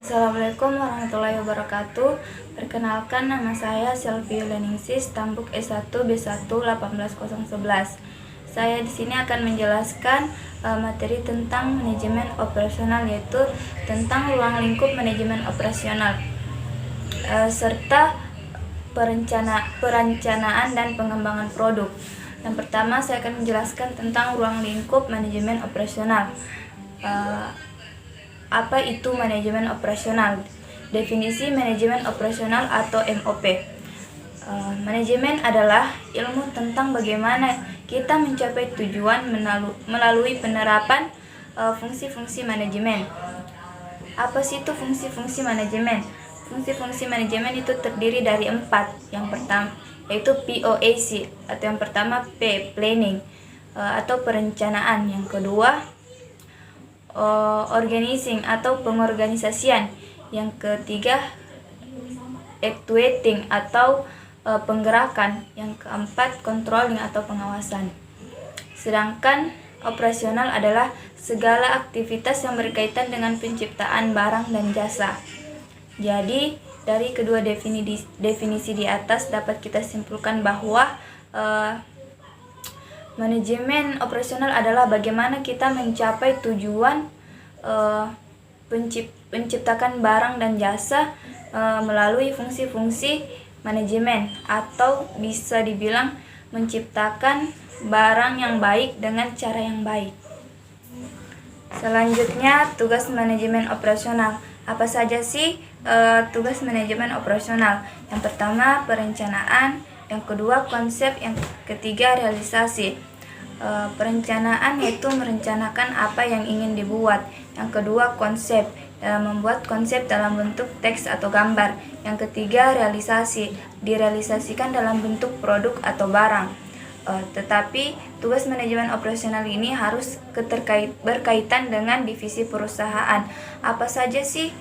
Assalamualaikum warahmatullahi wabarakatuh. Perkenalkan, nama saya Selvi Yulianingsih, Tambuk S1 B1 18011. Saya di sini akan menjelaskan materi tentang manajemen operasional, yaitu tentang ruang lingkup manajemen operasional serta perencanaan dan pengembangan produk. Yang pertama, saya akan menjelaskan tentang ruang lingkup manajemen operasional. Apa itu manajemen operasional? Definisi manajemen operasional atau MOP. Manajemen adalah ilmu tentang bagaimana kita mencapai tujuan melalui penerapan fungsi-fungsi manajemen. Apa sih itu fungsi-fungsi manajemen? Fungsi-fungsi manajemen itu terdiri dari 4. Yang pertama yaitu POAC, atau yang pertama P, planning atau perencanaan. Yang kedua organizing atau pengorganisasian. Yang ketiga actuating atau penggerakan. Yang keempat controlling atau pengawasan. Sedangkan operasional adalah segala aktivitas yang berkaitan dengan penciptaan barang dan jasa. Jadi dari kedua definisi di atas dapat kita simpulkan bahwa manajemen operasional adalah bagaimana kita mencapai tujuan penciptakan barang dan jasa melalui fungsi-fungsi manajemen, atau bisa dibilang menciptakan barang yang baik dengan cara yang baik. Selanjutnya, tugas manajemen operasional. Apa saja sih tugas manajemen operasional? Yang pertama, perencanaan. Yang kedua, konsep. Yang ketiga, realisasi. Perencanaan yaitu merencanakan apa yang ingin dibuat. Yang kedua, konsep, membuat konsep dalam bentuk teks atau gambar. Yang ketiga, realisasi, direalisasikan dalam bentuk produk atau barang. Tetapi tugas manajemen operasional ini harus berkaitan dengan divisi perusahaan. Apa saja sih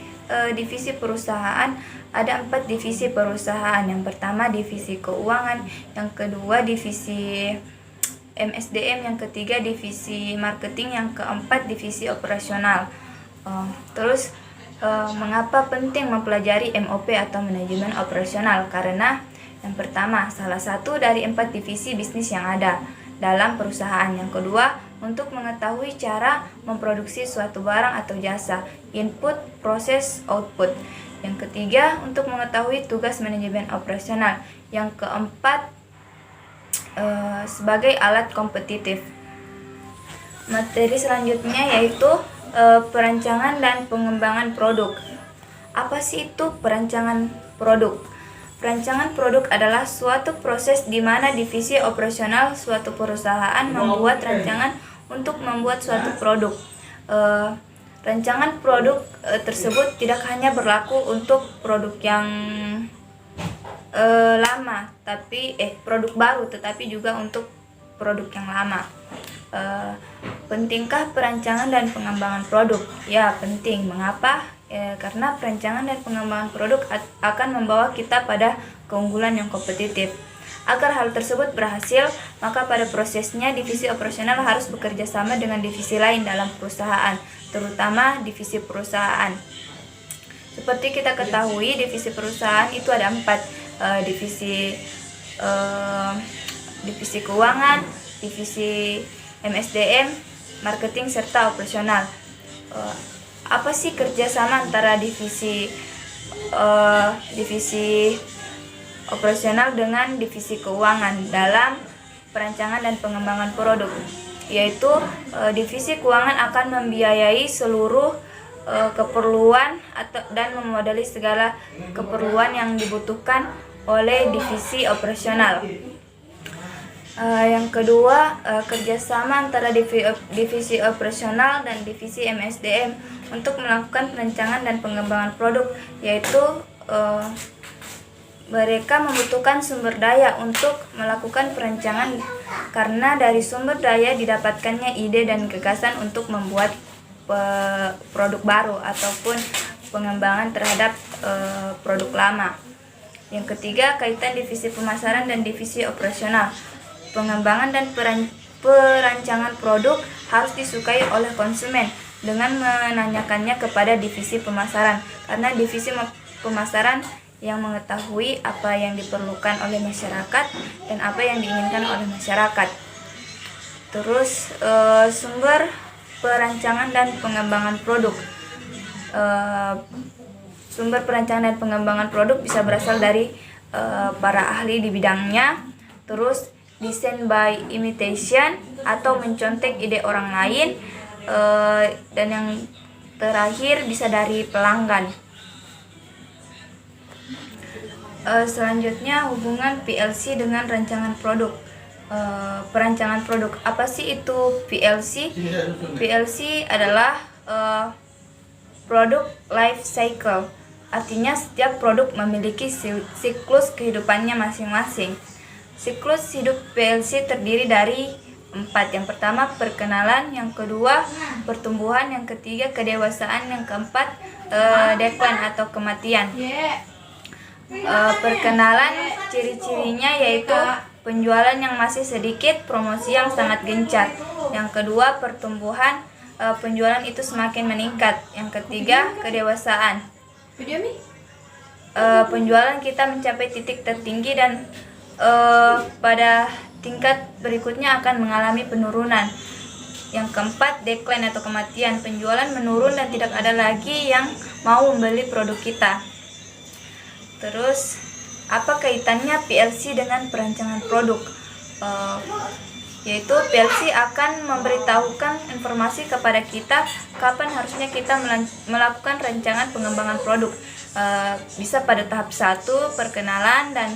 divisi perusahaan? Ada 4 divisi perusahaan. Yang pertama divisi keuangan, yang kedua divisi MSDM, yang ketiga divisi marketing, yang keempat divisi operasional. Terus mengapa penting mempelajari MOP atau manajemen operasional? Karena yang pertama, salah satu dari 4 divisi bisnis yang ada dalam perusahaan. Yang kedua, untuk mengetahui cara memproduksi suatu barang atau jasa, input, proses, output. Yang ketiga, untuk mengetahui tugas manajemen operasional. Yang keempat, sebagai alat kompetitif. Materi selanjutnya yaitu perancangan dan pengembangan produk. Apa sih itu perancangan produk? Perancangan produk adalah suatu proses di mana divisi operasional suatu perusahaan membuat rancangan untuk membuat suatu produk. Rancangan produk tersebut tidak hanya berlaku untuk produk yang lama, produk baru, tetapi juga untuk produk yang lama. Pentingkah perancangan dan pengembangan produk? Ya, penting. Mengapa? Karena perancangan dan pengembangan produk akan membawa kita pada keunggulan yang kompetitif. Agar hal tersebut berhasil, maka pada prosesnya divisi operasional harus bekerja sama dengan divisi lain dalam perusahaan, terutama divisi perusahaan. Seperti kita ketahui, divisi perusahaan itu ada 4, divisi keuangan, divisi MSDM, marketing, serta operasional. Apa sih kerjasama antara divisi operasional dengan divisi keuangan dalam perancangan dan pengembangan produk? Yaitu divisi keuangan akan membiayai seluruh keperluan dan memodali segala keperluan yang dibutuhkan oleh divisi operasional. Yang kedua, kerjasama antara divisi operasional dan divisi MSDM untuk melakukan perancangan dan pengembangan produk, yaitu mereka membutuhkan sumber daya untuk melakukan perancangan, karena dari sumber daya didapatkannya ide dan gagasan untuk membuat produk baru ataupun pengembangan terhadap produk lama. Yang ketiga, kaitan divisi pemasaran dan divisi operasional. Pengembangan dan perancangan produk harus disukai oleh konsumen, dengan menanyakannya kepada divisi pemasaran, karena divisi pemasaran yang mengetahui apa yang diperlukan oleh masyarakat dan apa yang diinginkan oleh masyarakat. Terus sumber perancangan dan pengembangan produk. Sumber perancangan dan pengembangan produk bisa berasal dari para ahli di bidangnya. Terus design by imitation atau mencontek ide orang lain. Dan yang terakhir bisa dari pelanggan. Selanjutnya hubungan PLC dengan rancangan produk. Perancangan produk, apa sih itu PLC? PLC adalah product life cycle, artinya setiap produk memiliki siklus kehidupannya masing-masing. Siklus hidup PLC terdiri dari 4. Yang pertama perkenalan, yang kedua pertumbuhan, yang ketiga kedewasaan, yang keempat decline atau kematian. Perkenalan, ciri-cirinya yaitu penjualan yang masih sedikit, promosi yang sangat gencar. Yang kedua pertumbuhan, penjualan itu semakin meningkat. Yang ketiga kedewasaan, penjualan kita mencapai titik tertinggi dan pada tingkat berikutnya akan mengalami penurunan. Yang keempat decline atau kematian, penjualan menurun dan tidak ada lagi yang mau membeli produk kita. Terus apa kaitannya PLC dengan perancangan produk? Yaitu PLC akan memberitahukan informasi kepada kita kapan harusnya kita melakukan rancangan pengembangan produk. Bisa pada tahap 1 perkenalan dan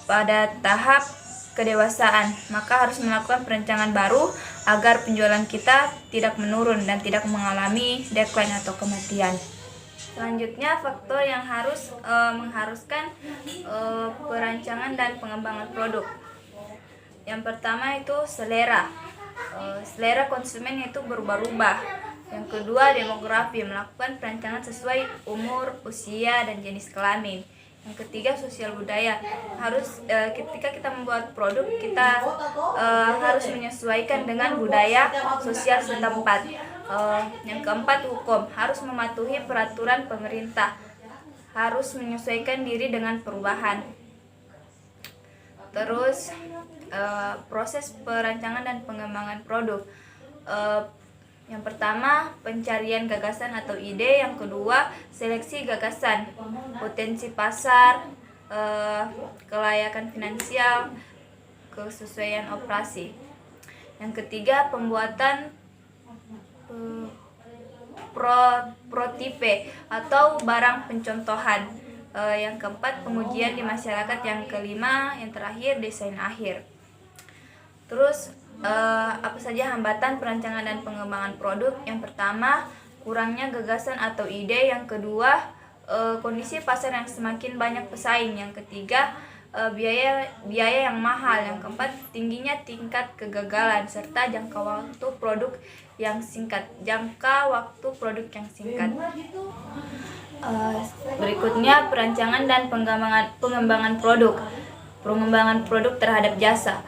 pada tahap kedewasaan, maka harus melakukan perancangan baru agar penjualan kita tidak menurun dan tidak mengalami decline atau kematian. Selanjutnya faktor yang harus mengharuskan perancangan dan pengembangan produk. Yang pertama itu selera. Selera konsumen itu berubah-ubah. Yang kedua demografi, melakukan perancangan sesuai umur, usia, dan jenis kelamin. Yang ketiga sosial budaya, harus ketika kita membuat produk kita harus menyesuaikan dengan budaya sosial setempat. Yang keempat hukum, harus mematuhi peraturan pemerintah, harus menyesuaikan diri dengan perubahan. Terus proses perancangan dan pengembangan produk. Yang pertama pencarian gagasan atau ide, yang kedua seleksi gagasan, potensi pasar, kelayakan finansial, kesesuaian operasi. Yang ketiga pembuatan prototipe atau barang pencontohan. Yang keempat pengujian di masyarakat. Yang kelima, yang terakhir desain akhir. Terus apa saja hambatan perancangan dan pengembangan produk? Yang pertama kurangnya gagasan atau ide. Yang kedua kondisi pasar yang semakin banyak pesaing. Yang ketiga biaya yang mahal. Yang keempat tingginya tingkat kegagalan serta jangka waktu produk yang singkat. Berikutnya perancangan dan pengembangan produk. Pengembangan produk terhadap jasa.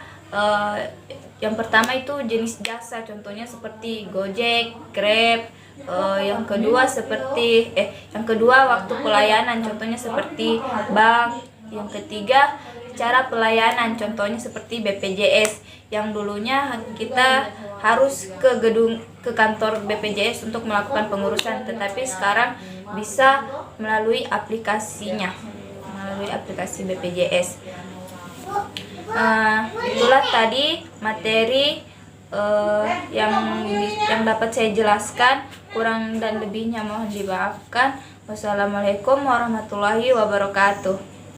Yang pertama itu jenis jasa, contohnya seperti Gojek, Grab. Yang kedua waktu pelayanan, contohnya seperti bank. Yang ketiga cara pelayanan, contohnya seperti BPJS, yang dulunya kita harus ke kantor BPJS untuk melakukan pengurusan, tetapi sekarang bisa melalui aplikasi BPJS. Itulah tadi materi yang dapat saya jelaskan. Kurang dan lebihnya mohon dimaafkan. Wassalamualaikum warahmatullahi wabarakatuh.